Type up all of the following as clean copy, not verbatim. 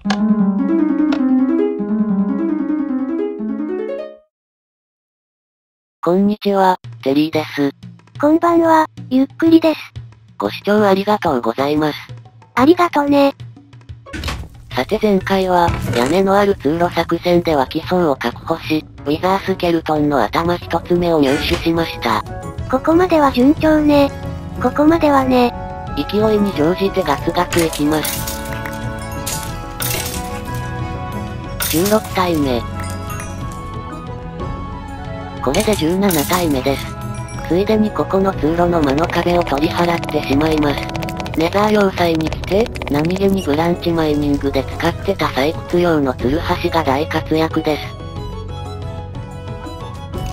こんにちは、テリーです。こんばんは、ゆっくりです。ご視聴ありがとうございます。ありがとね。さて前回は、屋根のある通路作戦では基礎を確保し、ウィザースケルトンの頭一つ目を入手しました。ここまでは順調ね。ここまではね。勢いに乗じてガツガツいきます。16体目。これで17体目です。ついでにここの通路の間の壁を取り払ってしまいます。ネザー要塞に来て、何気にブランチマイニングで使ってた採掘用のツルハシが大活躍です。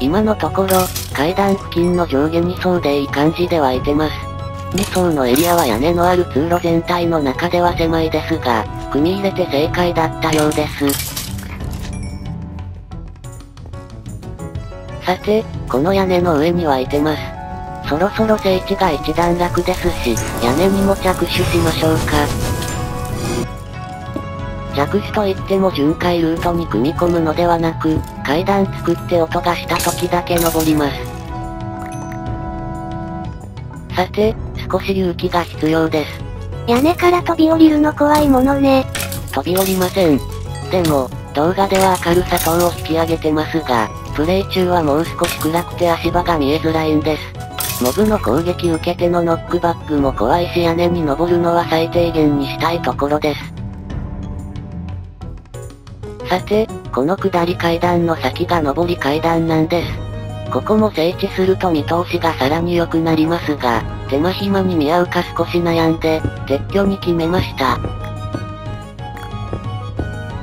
今のところ、階段付近の上下2層でいい感じで湧いてます。2層のエリアは屋根のある通路全体の中では狭いですが、組み入れて正解だったようです。さて、この屋根の上に湧いてます。そろそろ整地が一段落ですし、屋根にも着手しましょうか。着手といっても巡回ルートに組み込むのではなく、階段作って音がした時だけ登ります。さて、少し勇気が必要です。屋根から飛び降りるの怖いものね。飛び降りません。でも、動画では明るさ等を引き上げてますが、プレイ中はもう少し暗くて足場が見えづらいんです。モブの攻撃受けてのノックバックも怖いし屋根に登るのは最低限にしたいところです。さて、この下り階段の先が上り階段なんです。ここも整地すると見通しがさらに良くなりますが、手間暇に見合うか少し悩んで、撤去に決めました。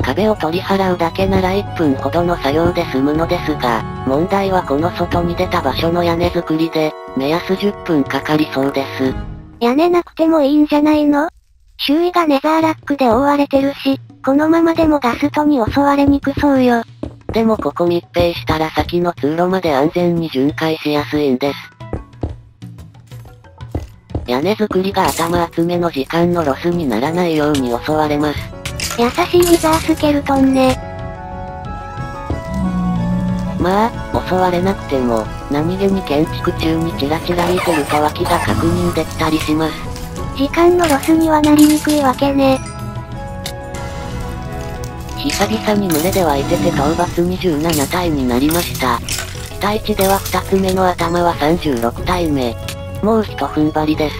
壁を取り払うだけなら1分ほどの作業で済むのですが、問題はこの外に出た場所の屋根作りで、目安10分かかりそうです。屋根なくてもいいんじゃないの？周囲がネザーラックで覆われてるし、このままでもガストに襲われにくそうよ。でもここ密閉したら先の通路まで安全に巡回しやすいんです。屋根作りが頭集めの時間のロスにならないように襲われます。優しいウィザースケルトンね。まあ、襲われなくても、何気に建築中にチラチラ見てると脇が確認できたりします。時間のロスにはなりにくいわけね。久々に群れで湧いてて討伐27体になりました。期待値では2つ目の頭は36体目。もう一踏ん張りです。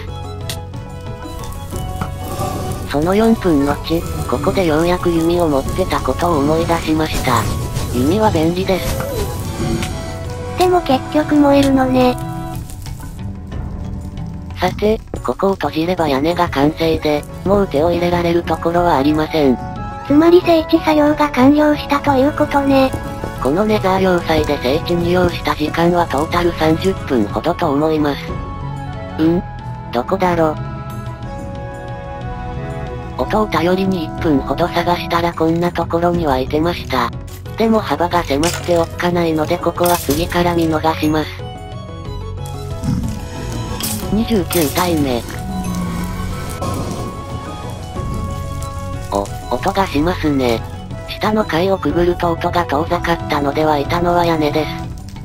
その4分後、ここでようやく弓を持ってたことを思い出しました。弓は便利です。でも結局燃えるのね。さて、ここを閉じれば屋根が完成で、もう手を入れられるところはありません。つまり整地作業が完了したということね。このネザー要塞で整地に要した時間はトータル30分ほどと思います。どこだろ。音を頼りに1分ほど探したらこんなところに湧いてました。でも幅が狭くておっかないのでここは次から見逃します。29体目。音がしますね。下の階をくぐると音が遠ざかったので湧いたのは屋根です。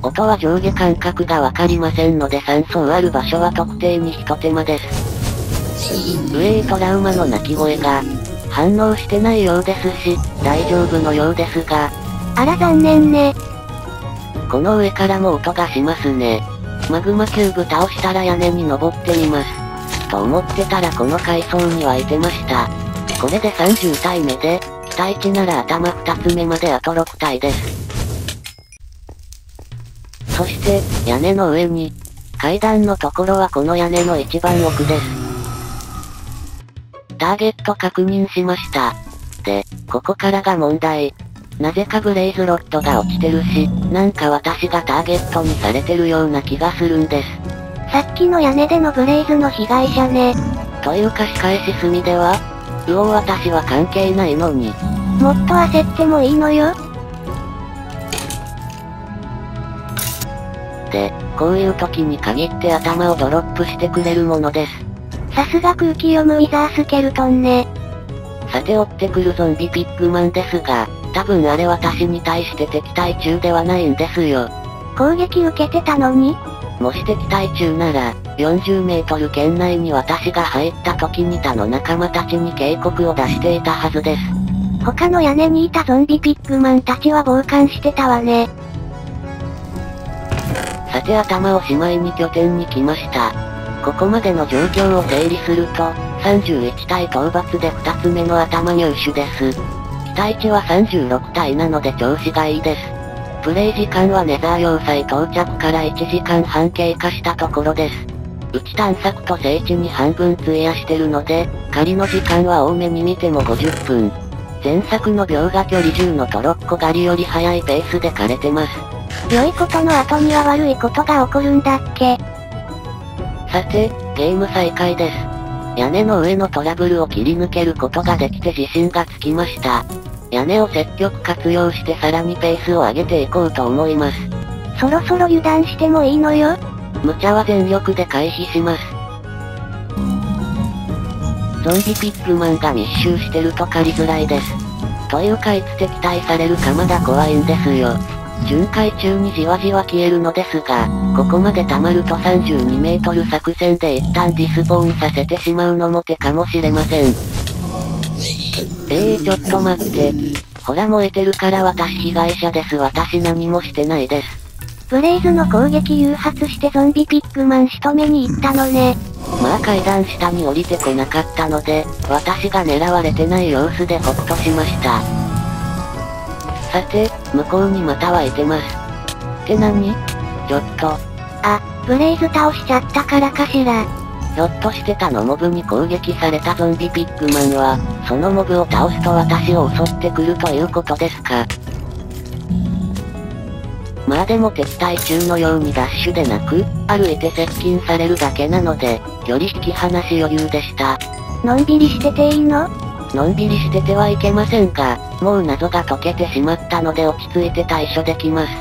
音は上下間隔がわかりませんので3層ある場所は特定に一手間です。トラウマの鳴き声が反応してないようですし、大丈夫のようですが。あら残念ね。この上からも音がしますね。マグマキューブ倒したら屋根に登ってみます。と思ってたらこの階層に湧いてました。これで30体目で、期待値なら頭2つ目まであと6体です。そして、屋根の上に、階段のところはこの屋根の一番奥です。ターゲット確認しました。で、ここからが問題。なぜかブレイズロッドが落ちてるし、なんか私がターゲットにされてるような気がするんです。さっきの屋根でのブレイズの被害者ね。というか仕返し済では？私は関係ないのに。もっと焦ってもいいのよ。で、こういう時に限って頭をドロップしてくれるものです。さすが空気読むウィザースケルトンね。さて追ってくるゾンビピッグマンですが、多分あれ私に対して敵対中ではないんですよ。攻撃受けてたのに？もし敵対中なら、40メートル圏内に私が入った時に他の仲間たちに警告を出していたはずです。他の屋根にいたゾンビピッグマンたちは傍観してたわね。さて頭をしまいに拠点に来ました。ここまでの状況を整理すると、31体討伐で2つ目の頭入手です。期待値は36体なので調子がいいです。プレイ時間はネザー要塞到着から1時間半経過したところです。うち探索と聖地に半分費やしてるので、狩りの時間は多めに見ても50分。前作の秒画距離銃のトロッコ狩りより速いペースで狩れてます。良いことの後には悪いことが起こるんだっけ？さて、ゲーム再開です。屋根の上のトラブルを切り抜けることができて自信がつきました。屋根を積極活用してさらにペースを上げていこうと思います。そろそろ油断してもいいのよ。無茶は全力で回避します。ゾンビピッグマンが密集してると狩りづらいです。というかいつ敵対されるかまだ怖いんですよ。巡回中にじわじわ消えるのですが、ここまで溜まると32メートル作戦で一旦ディスポーンさせてしまうのも手かもしれません。ちょっと待って。ほら燃えてるから私被害者です。私何もしてないです。ブレイズの攻撃誘発してゾンビピッグマン仕留めに行ったのね。まあ階段下に降りてこなかったので、私が狙われてない様子でホッとしました。さて、向こうにまた湧いてます。って何？ちょっと。あ、ブレイズ倒しちゃったからかしら。ひょっとして他のモブに攻撃されたゾンビピッグマンは、そのモブを倒すと私を襲ってくるということですか？まあでも敵対中のようにダッシュでなく、歩いて接近されるだけなので、距離引き離し余裕でした。のんびりしてていいの？のんびりしててはいけませんが、もう謎が解けてしまったので落ち着いて対処できます。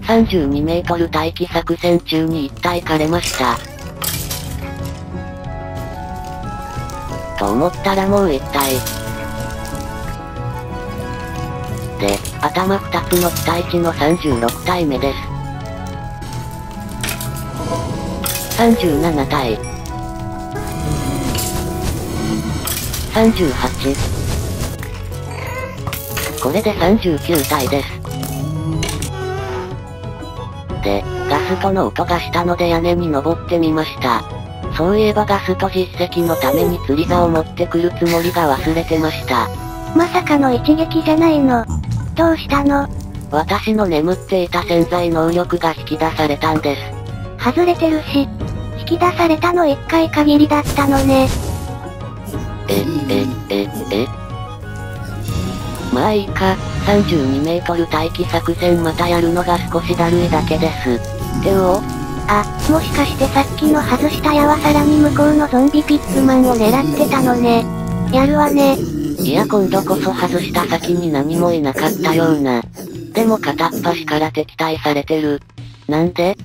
32メートル待機作戦中に1体枯れました。と思ったらもう1体。で、頭2つの期待値の36体目です。37体。38。これで39体です。で、ガストの音がしたので屋根に登ってみました。そういえばガスト実績のために釣り竿を持ってくるつもりが忘れてました。まさかの一撃じゃないの。どうしたの？私の眠っていた潜在能力が引き出されたんです。外れてるし、引き出されたの1回限りだったのね。まあいいか、32メートル待機作戦またやるのが少しだるいだけです。あ、もしかしてさっきの外した矢はさらに向こうのゾンビピッグマンを狙ってたのね。やるわね。いや今度こそ外した先に何もいなかったような。でも片っ端から敵対されてる。なんで？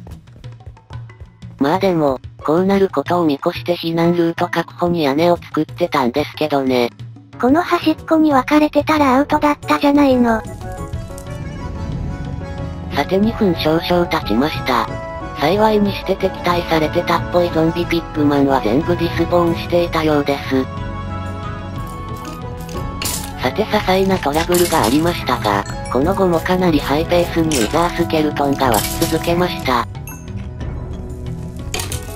まあでも、こうなることを見越して避難ルート確保に屋根を作ってたんですけどね。この端っこに分かれてたらアウトだったじゃないの。さて2分少々経ちました。幸いにして敵対されてたっぽいゾンビピッグマンは全部ディスポーンしていたようです。さて些細なトラブルがありましたが、この後もかなりハイペースにウザースケルトンが湧き続けました。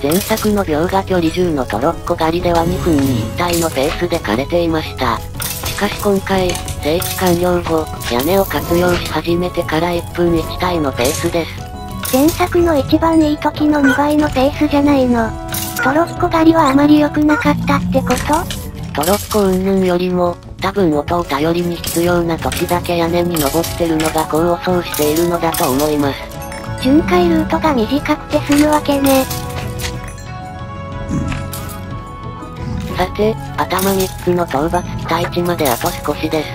前作の秒画距離銃のトロッコ狩りでは2分に1体のペースで枯れていました。しかし今回、聖地完了後、屋根を活用し始めてから1分1体のペースです。前作の一番いい時の2倍のペースじゃないの。トロッコ狩りはあまり良くなかったってこと？トロッコ云々よりも、多分音を頼りに必要な時だけ屋根に登ってるのが功を奏しているのだと思います。巡回ルートが短くて済むわけね。さて、頭3つの討伐期待値まであと少しです。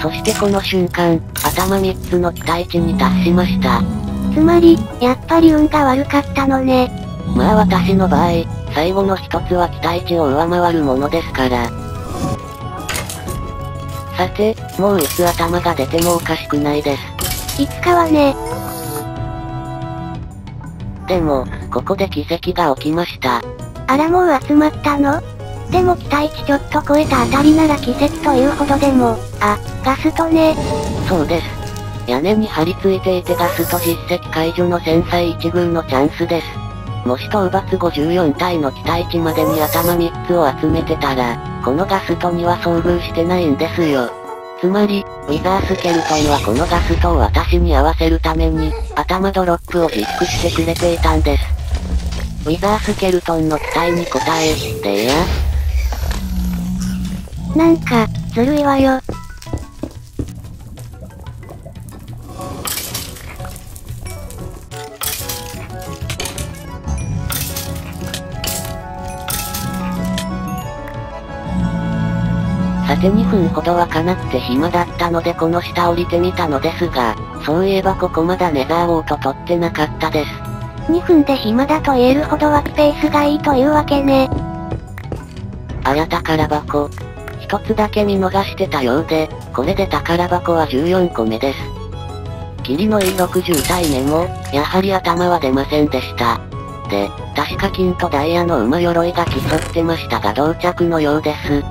そしてこの瞬間、頭3つの期待値に達しました。つまり、やっぱり運が悪かったのね。まあ私の場合、最後の一つは期待値を上回るものですから。さて、もういつ頭が出てもおかしくないです。いつかはね。でも、ここで奇跡が起きました。あらもう集まったの？でも期待値ちょっと超えたあたりなら奇跡というほどでも、ガストね。そうです。屋根に張り付いていてガスト実績解除の戦災一遇のチャンスです。もし討伐54体の期待値までに頭3つを集めてたら、このガストには遭遇してないんですよ。つまり、ウィザースケルトンはこのガストを私に合わせるために、頭ドロップを実施してくれていたんです。ウィザースケルトンの期待に応え、でや。なんか、ずるいわよ。さて2分ほどはかなって暇だったのでこの下降りてみたのですが、そういえばここまだネザーウォート取ってなかったです。2分で暇だと言えるほどはスペースがいいというわけね。あら宝箱。一つだけ見逃してたようで、これで宝箱は14個目です。霧の E60 体目も、やはり頭は出ませんでした。で、確か金とダイヤの馬鎧が競ってましたが同着のようです。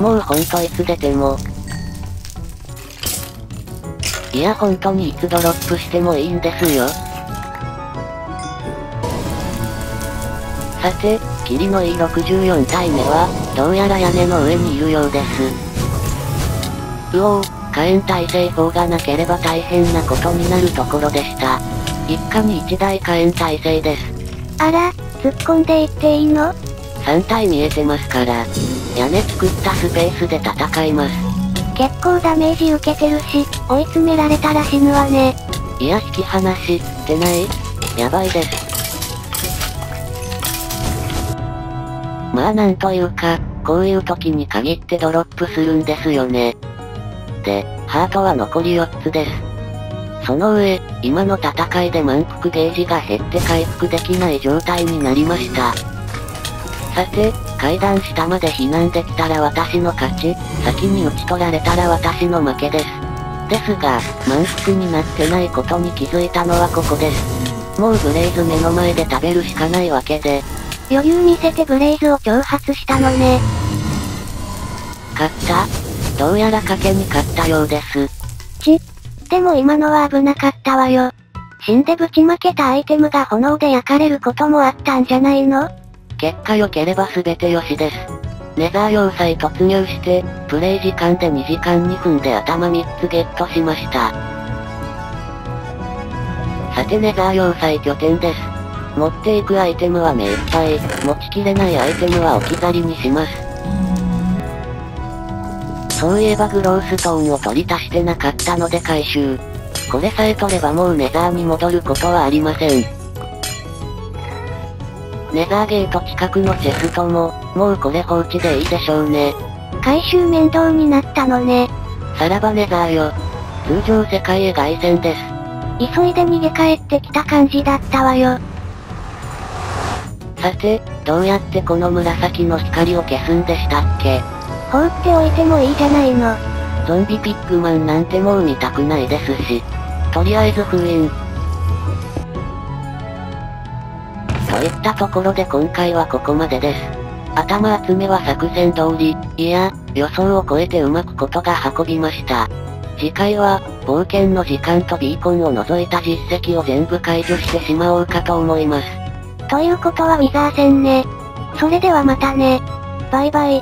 もうほんといつ出ても。いやほんとにいつドロップしてもいいんですよ。さて、霧の E64 体目は、どうやら屋根の上にいるようです。うおー、火炎耐性砲がなければ大変なことになるところでした。一家に一台火炎耐性です。あら、突っ込んでいっていいの？3体見えてますから、屋根作ったスペースで戦います。結構ダメージ受けてるし、追い詰められたら死ぬわね。いや引き離してない？やばいです。まあなんというか、こういう時に限ってドロップするんですよね。で、ハートは残り4つです。その上、今の戦いで満腹ゲージが減って回復できない状態になりました。さて、階段下まで避難できたら私の勝ち、先に討ち取られたら私の負けです。ですが、満腹になってないことに気づいたのはここです。もうブレイズ目の前で食べるしかないわけで。余裕見せてブレイズを挑発したのね。勝った？どうやら賭けに勝ったようです。でも今のは危なかったわよ。死んでぶちまけたアイテムが炎で焼かれることもあったんじゃないの？結果良ければ全て良しです。ネザー要塞突入して、プレイ時間で2時間2分で頭3つゲットしました。さてネザー要塞拠点です。持っていくアイテムは目いっぱい、持ちきれないアイテムは置き去りにします。そういえばグローストーンを取り足してなかったので回収。これさえ取ればもうネザーに戻ることはありません。ネザーゲート近くのチェストも、もうこれ放置でいいでしょうね。回収面倒になったのね。さらばネザーよ。通常世界へ凱旋です。急いで逃げ帰ってきた感じだったわよ。さて、どうやってこの紫の光を消すんでしたっけ？放っておいてもいいじゃないの。ゾンビピッグマンなんてもう見たくないですし。とりあえず封印。といったところで今回はここまでです。頭集めは作戦通り、いや、予想を超えてうまくことが運びました。次回は、冒険の時間とビーコンを除いた実績を全部解除してしまおうかと思います。ということはウィザー戦ね。それではまたね。バイバイ。